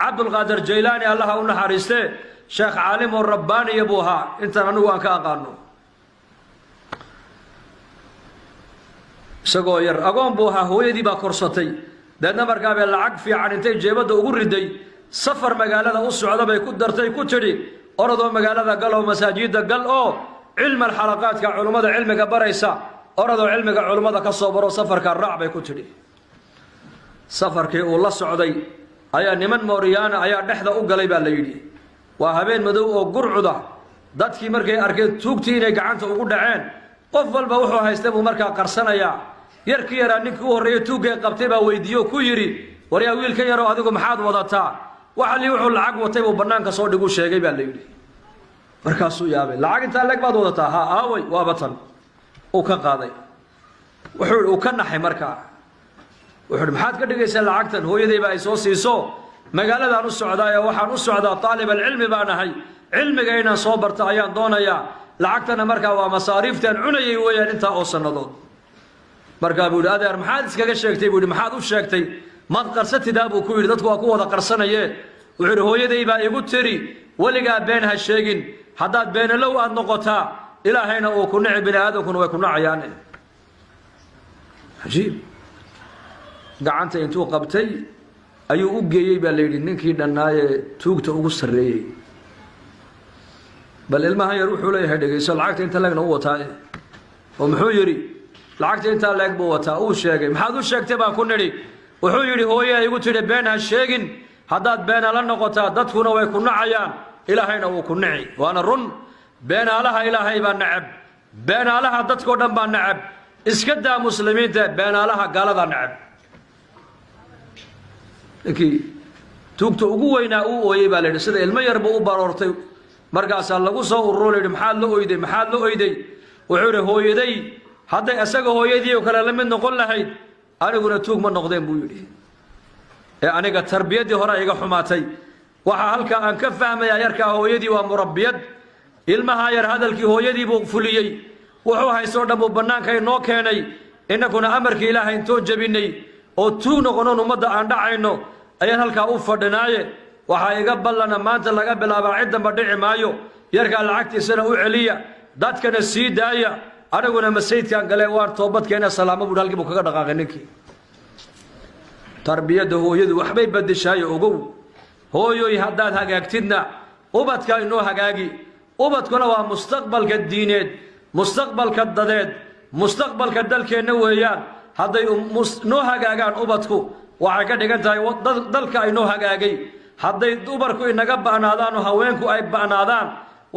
عبد القادر جيلاني الله أولنا حارسته شيخ عالم الرباني يبوها انت ننوان كأقانو سقوير أقوم بوها هو يدي باكورساتي دادنا مركاب العق في عن انتي جيبه أقردي سفر مقالة أسعودة بيكون درتي كتري أرضو مقالة قالوا مساجد قال علم الحلقات كعلماء علمك بريسا أرضو علمك علماء كالصبر وسفر كالرعب كتري سفر كي والله السعودي أيا نمن موريانا أيا نحذا أقليبا ليدي وهبين مدو قرعدا دادكي مركي أركي توقتيني قعنت أقول عين قفل بوحو هايستبو مركا قرصنا يركي يرى نكو هرية توقي قبتبا ويديو كويري وريا ويل كي يرى هذوك محاد وضاتا وحالي وحو العق وطيبو بنانك صودقو شيقي بالليلي مركاسو يابي العق انتا لك بعد وضاتا ها آوي وابطن وكا قاضي وكنحي مركا وحول محاد كدقيسا العقتن هو يدي باي سوسيسو مقالة دانو السعودايا وحانو السعوداء طالب العلم بانهي علم قينا صوبرتا ايان دونايا لعقتنا مركا ومصاريفتان عني ويان انتا اوصنادود marka buu adeer maxaad iskaga sheegtay buu maxaad u sheegtay mad qarsatida buu ku yiri dadku waa ku wada qarsanayeen wuxuu hooyaday baa igu tiri waliga been ha sheegin hadaad been low aad noqotaa ilaahayna uu ku nicib binaadamkuna way ku nacayaan ajiib gacanta intuu qabtay ayuu u geeyay baa leeyay ninkii dhanaaye tuugta ugu sareeyay bal ilmaha yar wuxuu leeyahay dhageyso lacagta inta lagna u wataa oo muxuu yiri lacagta inta leeg buu wataa uu sheegay maxaad u sheegtay baan ku niri wuxuu yiri hooyay igu tiri been ha sheegin hadaad been la noqotaa dadkuna way ku nacayaan ilaahayna uu ku nici waana run been alaha ilaahay baa nacab been alaha dadkoo dhan baa nacab iska daa muslimiinta been alaha gaalada nacab tuugta ugu weynaa uu ooyay baa leeyahay sida ilmo yar buu u baroortay markaas lagu soo ururay maxaad la ooyday wuxuu yiri hooyaday hadday asaga hooyadii kala la mid noqon lahayd aniguna tuug ma noqdeen buu yiri ee aniga tarbiyadii hore iga xumaatay waxa halka aan ka fahmaya yarka hooyadii waa murabbiyad ilmaha yar hadalkii hooyadii buu fuliyay wuxuu haysto dhabo banaanka inoo keenay inaguna amarkii ilaahay intoo jabinay oo tuug noqono umada aan dhacayno ayaan halka u fadhinaaye waxa iga ballana maanta laga bilaabo ciidan badhici maayo yarka lacagtiisana u celiya dadkana sii daaya anaguna masjidkan gale waan toobadkeena salaamo buu halkii buu kaga dhaqaaqay ninkii tarbiyada hooyadu waxbay badishay ogow hooyoy hadaad hagaagtidna ubadka inoo hagaagi ubadkuna waa mustaqbalka diineed mustaqbalka dadeed mustaqbalka dalkeena weeyaan haday noo hagaagaan ubadku waxa ka dhigan tahay dalka ay noo hagaagay haday dumarku inaga baanaadaan haweenku ay baanaadaan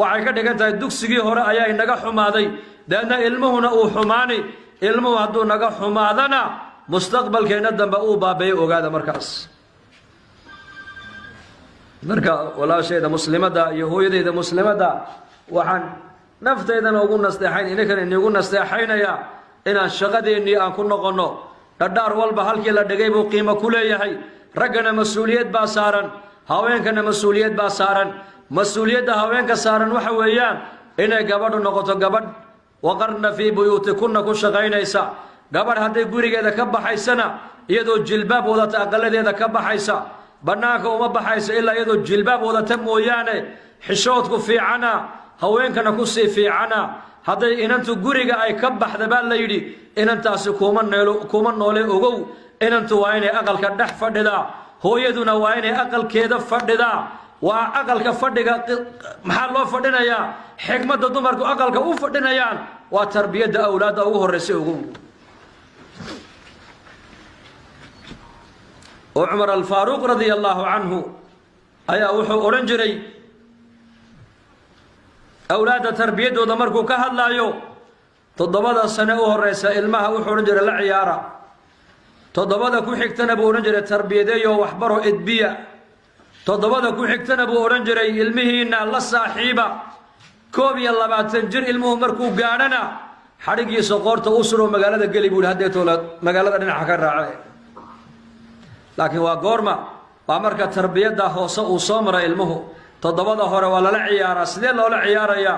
waxa ka dhigan tahay dugsigii hore ayaa inaga xumaaday daana ilmuhuna uu xumaani ilmuhu haduu naga xumaadana mustaqbalkeena dambe uu baabay ogaada markaas marka walaashayda muslimada iyo hooyadeeda muslimada waxaan nafteedana ugu nasteexayn inakana inagu nasteexaynaya inaan shaqadeennii aan ku noqono dhadhaar walba halkii la dhigay buu qiimo ku leeyahay raggana mas'uuliyad baa saaran haweenkana mas'uuliyad baa saaran mas'uuliyadda haweenka saaran waxa weeyaan inay gabadhu noqoto gabadh waqarna fi buyutikunna ku shaqaynaysa gabadh hadday gurigeeda ka baxaysana iyadoo jilbaab wadata aqaladeeda ka baxaysa banaanka uma baxaysa ilaa iyadoo jilbaab wadata mooyaane xishoodku fiicana haweenkana ku sii fiicana hadday inantu guriga ay ka baxda baa la yidhi inantaasi kuma noole ogow inantu waa inay aqalka dhex fadhidaa hooyaduna waa inay aqalkeeda fadhidaa waa aqalka fadhiga maxaa loo fadhinayaa xigmadda dumarku aqalka u fadhinayaan waa tarbiyadda awlaadda ugu horreysa ogow عمر الفاروق رضي الله عنه أيا وحو أورنجري أولاد تربية ودمركو كهلا يو تضبط السنة الرئيس المها وحو أورنجري العيارة تضبط كو حكتنا بأورنجري التربية يو وحبرو إدبية تضبط كو حكتنا بأورنجري المهين الله صاحبة كوبي الله باتنجر المه مركو قاننا حرقي سقورت أسرو مقالة قلبوا لهديتو مقالة أننا حكا راعي لكن وقورما وامرك التربية دا هوسا وصامر علمه تضبط هورا ولا لا عيارة سيدي الله لا عيارة يا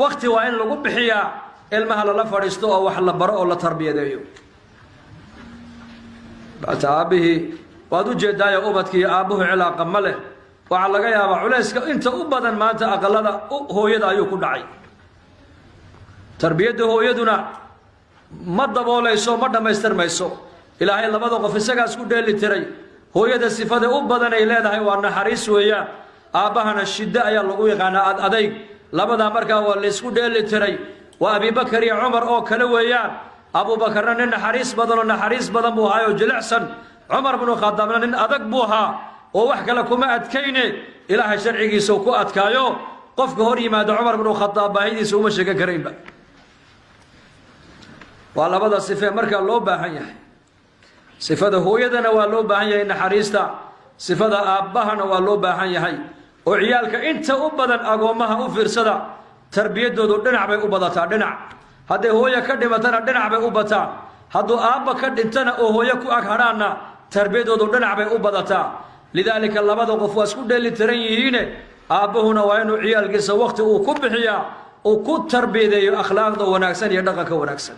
وقت وين لو بخيا علمها لا فريستو او وحلا برا ولا تربية ديو بعتابه waad u jeedaayo ubadkii aabbuhu cilaaqa ma leh waxaa laga yaabaa culayska inta u badan maanta aqalada hooyada ayuu ku dhacay tarbiyadda hooyaduna ma daboolayso ma dhammaystirmayso ilaahay labada qof isagaas ku dheeli tiray hooyada sifada u badan ay leedahay waa naxariis weeyaan aabbahana shiddo ayaa lagu yaqaanaa ad adayg labadaa markaa waa laysku dheeli tiray waa abibakar iyo cumar oo kale weeyaan abuubakarna nin naxariis badan buu ahaayoo jilicsan cumar binu khadaabna nin adag buu ahaa oo wax kale kuma adkayne ilaahay sharcigiisa ku adkaayo qofka hor yimaada cumar binu khadaab baahidiisa uma sheegan karaynba waa labada sifee markaa loo baahan yahay sifada hooyadana waa loo baahan yahay naxariista sifada aabbahana waa loo baahan yahay oo ciyaalka inta u badan agoommaha u fiirsada tarbiyadoodu dhinac bay u badataa dhinac hadday hooyo ka dhimatana dhinac bay u bataan hadduu aabba ka dhintana oo hooyo ku ag hadhaanna tarbiyadoodu dhinac bay u badataa lidaalika labada qof waa isku dheeli tiran yihiine aabbahuna waa inuu ciyaalkiisa waqti uu ku bixiyaa uu ku tarbiyadeeyo akhlaaqda wanaagsan iyo dhaqanka wanaagsan